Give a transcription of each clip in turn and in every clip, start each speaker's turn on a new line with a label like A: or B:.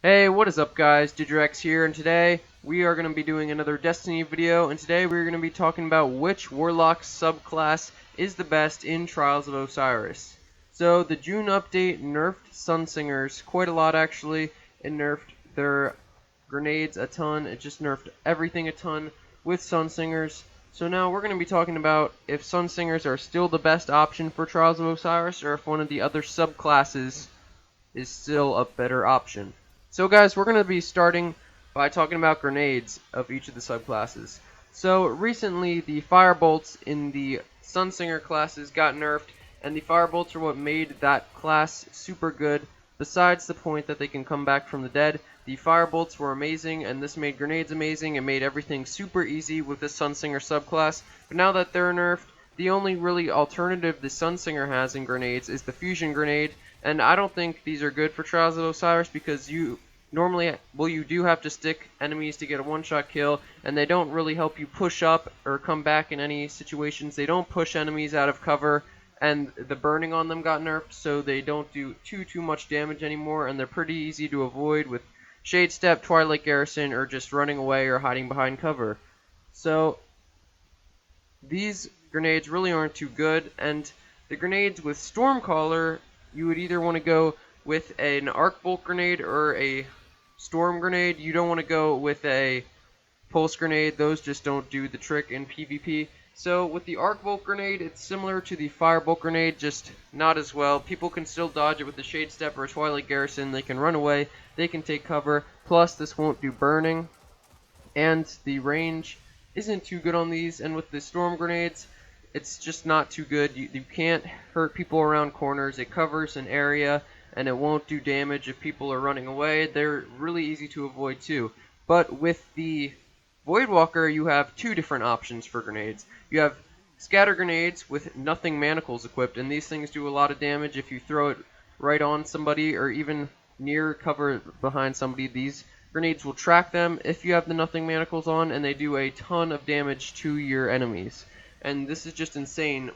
A: Hey, what is up guys, Digirex here, and today we are going to be doing another Destiny video, and today we're going to be talking about which Warlock subclass is the best in Trials of Osiris. So, the June update nerfed Sunsingers quite a lot actually. It nerfed their grenades a ton, it just nerfed everything a ton with Sunsingers. So now we're going to be talking about if Sunsingers are still the best option for Trials of Osiris, or if one of the other subclasses is still a better option. So guys, we're going to be starting by talking about grenades of each of the subclasses. So recently the firebolts in the Sunsinger classes got nerfed, and the firebolts are what made that class super good. Besides the point that they can come back from the dead, the firebolts were amazing, and this made grenades amazing. It made everything super easy with the Sunsinger subclass. But now that they're nerfed, the only really alternative the Sunsinger has in grenades is the fusion grenade, and I don't think these are good for Trials of Osiris because you do have to stick enemies to get a one-shot kill, and they don't really help you push up or come back in any situations. They don't push enemies out of cover, and the burning on them got nerfed, so they don't do too much damage anymore, and they're pretty easy to avoid with Shade Step, Twilight Garrison, or just running away or hiding behind cover. So these grenades really aren't too good, and the grenades with Stormcaller, you would either want to go with an Arc Bolt grenade or a Storm grenade. You don't want to go with a Pulse grenade. Those just don't do the trick in PvP. So with the Arc Bolt grenade, it's similar to the Firebolt grenade, just not as well. People can still dodge it with the Shade Step or Twilight Garrison. They can run away. They can take cover. Plus, this won't do burning. And the range isn't too good on these. And with the Storm grenades, it's just not too good. You can't hurt people around corners. It covers an area, and it won't do damage if people are running away. They're really easy to avoid too. But with the Voidwalker, you have two different options for grenades. You have scatter grenades with nothing manacles equipped, and these things do a lot of damage if you throw it right on somebody or even near cover behind somebody. These grenades will track them if you have the nothing manacles on, and they do a ton of damage to your enemies. And this is just insane,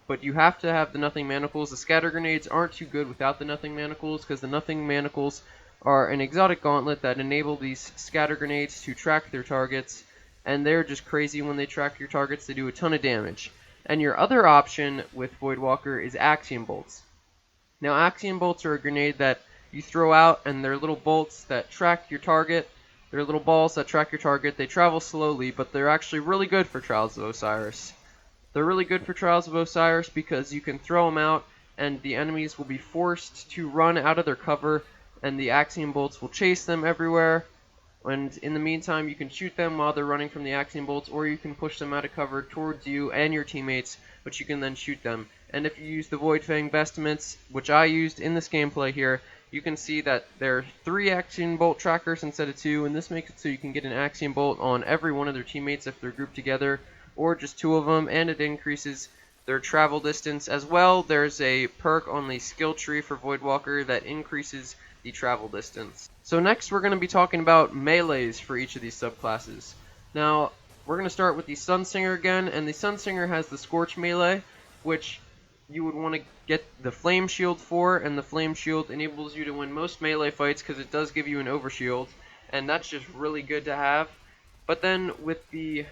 A: but you have to have the nothing manacles. The scatter grenades aren't too good without the nothing manacles, because the nothing manacles are an exotic gauntlet that enable these scatter grenades to track their targets, and they're just crazy when they track your targets. They do a ton of damage. And your other option with Voidwalker is Axiom Bolts. Now Axiom Bolts are a grenade that you throw out, and they're little bolts that track your target. They're little balls that track your target. They travel slowly, but they're actually really good for Trials of Osiris. They're really good for Trials of Osiris because you can throw them out, and the enemies will be forced to run out of their cover, and the Axiom Bolts will chase them everywhere. And in the meantime, you can shoot them while they're running from the Axiom Bolts, or you can push them out of cover towards you and your teammates, but you can then shoot them. And if you use the Void Fang Vestments, which I used in this gameplay here, you can see that there are 3 Axiom Bolt trackers instead of 2, and this makes it so you can get an Axiom Bolt on every one of their teammates if they're grouped together, or just 2 of them, and it increases their travel distance as well. There's a perk on the skill tree for Voidwalker that increases the travel distance. So next we're going to be talking about melees for each of these subclasses. Now we're going to start with the Sunsinger again, and the Sunsinger has the Scorch melee, which you would want to get the Flame Shield for, and the Flame Shield enables you to win most melee fights because it does give you an overshield, and that's just really good to have. But then with the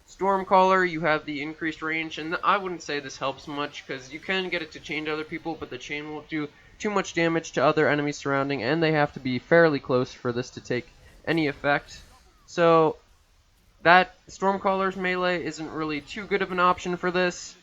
A: Stormcaller, you have the increased range, and I wouldn't say this helps much because you can get it to chain to other people, but the chain won't do too much damage to other enemies surrounding, and they have to be fairly close for this to take any effect. So that Stormcaller's melee isn't really too good of an option for this,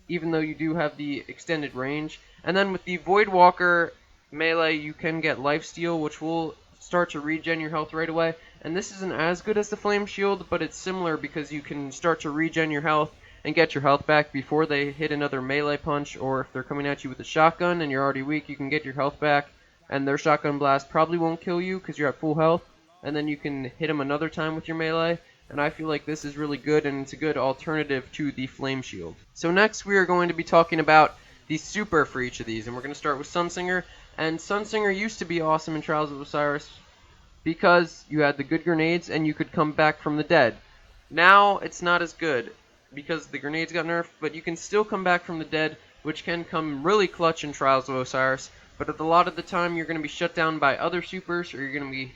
A: even though you do have the extended range. And then with the Voidwalker melee, you can get Lifesteal, which will start to regen your health right away. And this isn't as good as the Flame Shield, but it's similar because you can start to regen your health and get your health back before they hit another melee punch, or if they're coming at you with a shotgun and you're already weak, you can get your health back, and their shotgun blast probably won't kill you because you're at full health, and then you can hit them another time with your melee. And I feel like this is really good, and it's a good alternative to the Flame Shield. So next we are going to be talking about the super for each of these, and we're going to start with Sunsinger. And Sunsinger used to be awesome in Trials of Osiris because you had the good grenades and you could come back from the dead. Now it's not as good because the grenades got nerfed, but you can still come back from the dead, which can come really clutch in Trials of Osiris. but a lot of the time you're going to be shut down by other supers, or you're going to be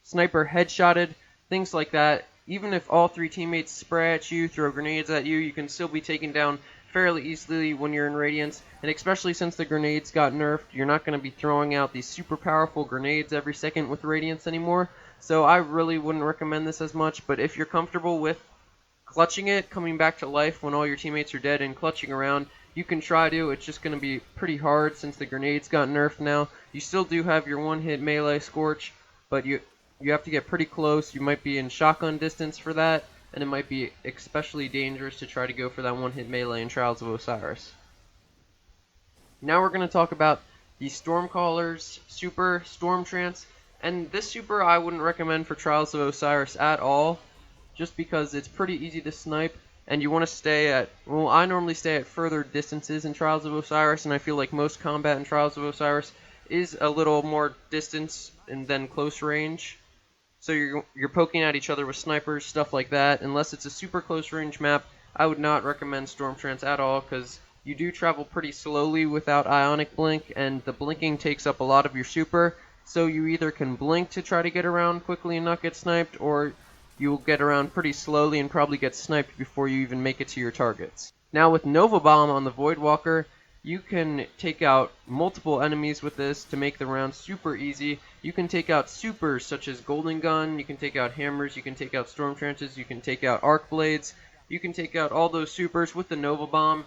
A: sniper headshotted, things like that. Even if all three teammates spray at you, throw grenades at you, you can still be taken down fairly easily when you're in Radiance, and especially since the grenades got nerfed, you're not going to be throwing out these super powerful grenades every second with Radiance anymore, so I really wouldn't recommend this as much. But if you're comfortable with clutching it, coming back to life when all your teammates are dead and clutching around, you can try to. It's just going to be pretty hard since the grenades got nerfed now. You still do have your one-hit melee Scorch, but you have to get pretty close. You might be in shotgun distance for that, and it might be especially dangerous to try to go for that one-hit melee in Trials of Osiris. Now we're going to talk about the Stormcaller's super, Storm Trance, and this super I wouldn't recommend for Trials of Osiris at all, just because it's pretty easy to snipe, and you want to stay at, well, I normally stay at further distances in Trials of Osiris, and I feel like most combat in Trials of Osiris is a little more distance and then close range. So you're poking at each other with snipers, stuff like that. Unless it's a super close range map, I would not recommend Storm Trance at all, because you do travel pretty slowly without Ionic Blink, and the blinking takes up a lot of your super. So you either can blink to try to get around quickly and not get sniped, or you will get around pretty slowly and probably get sniped before you even make it to your targets. Now with Nova Bomb on the Voidwalker, you can take out multiple enemies with this to make the round super easy. You can take out supers such as Golden Gun, you can take out hammers, you can take out Storm Trances, you can take out Arc Blades, you can take out all those supers with the Nova Bomb,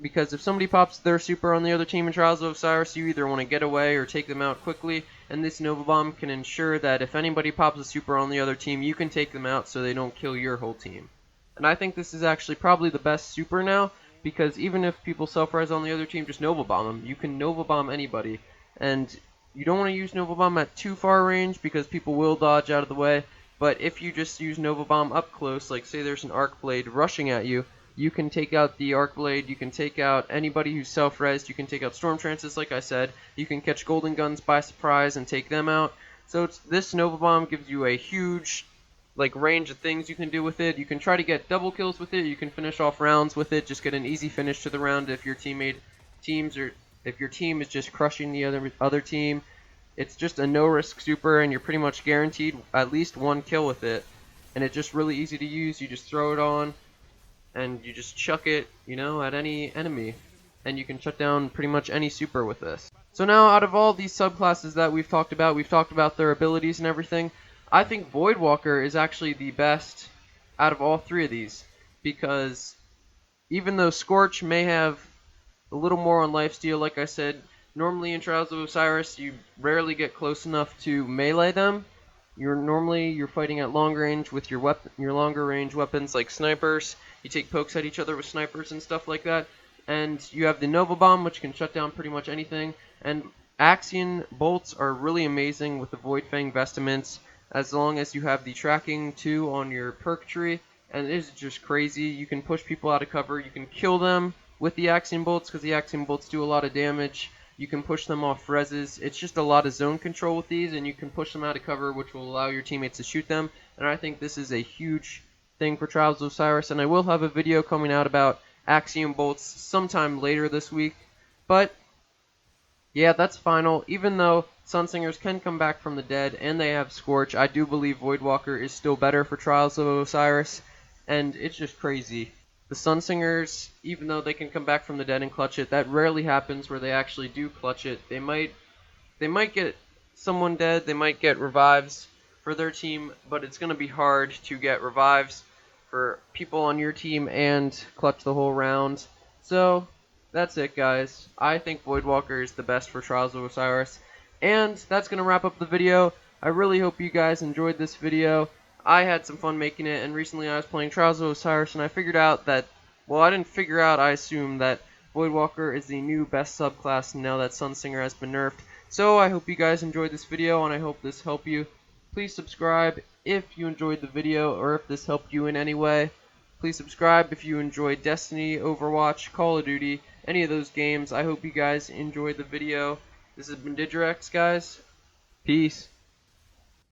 A: because if somebody pops their super on the other team in Trials of Osiris, you either want to get away or take them out quickly, and this Nova Bomb can ensure that if anybody pops a super on the other team, you can take them out so they don't kill your whole team. And I think this is actually probably the best super now, because even if people self-res on the other team, just Nova Bomb them. You can Nova Bomb anybody, and you don't want to use Nova Bomb at too far range because people will dodge out of the way, but if you just use Nova Bomb up close, like say there's an Arc Blade rushing at you, you can take out the Arc Blade, you can take out anybody who's self-resed, you can take out Storm Trances like I said, you can catch Golden Guns by surprise and take them out. So this Nova Bomb gives you a huge range of things you can do with it. You can try to get double kills with it, you can finish off rounds with it, just get an easy finish to the round if your team is just crushing the other team. It's just a no-risk super, and you're pretty much guaranteed at least one kill with it. And it's just really easy to use. You just throw it on, and you just chuck it, at any enemy. And you can shut down pretty much any super with this. So now, out of all these subclasses that we've talked about their abilities and everything, I think Voidwalker is actually the best out of all three of these, because even though Scorch may have a little more on lifesteal, like I said, normally in Trials of Osiris you rarely get close enough to melee them. You're fighting at long range with your longer range weapons like snipers. You take pokes at each other with snipers and stuff like that. And you have the Nova Bomb, which can shut down pretty much anything. And Axion bolts are really amazing with the Void Fang Vestments, as long as you have the tracking too on your perk tree, and it is just crazy. You can push people out of cover, you can kill them with the Axion bolts, because the Axion bolts do a lot of damage. You can push them off reses. It's just a lot of zone control with these, and you can push them out of cover, which will allow your teammates to shoot them. And I think this is a huge thing for Trials of Osiris, and I will have a video coming out about Axion bolts sometime later this week. But yeah, that's final. Even though Sunsingers can come back from the dead and they have Scorch, I do believe Voidwalker is still better for Trials of Osiris, and it's just crazy. The Sunsingers, even though they can come back from the dead and clutch it, that rarely happens where they actually do clutch it. They might get someone dead, they might get revives for their team, but it's going to be hard to get revives for people on your team and clutch the whole round. So that's it, guys. I think Voidwalker is the best for Trials of Osiris. And that's going to wrap up the video. I really hope you guys enjoyed this video. I had some fun making it, and recently I was playing Trials of Osiris, and I figured out that, well, I didn't figure out, I assume that Voidwalker is the new best subclass now that Sunsinger has been nerfed. So I hope you guys enjoyed this video, and I hope this helped you. Please subscribe if you enjoyed the video, or if this helped you in any way. Please subscribe if you enjoyed Destiny, Overwatch, Call of Duty, any of those games. I hope you guys enjoyed the video. This has been Digirex, guys. Peace.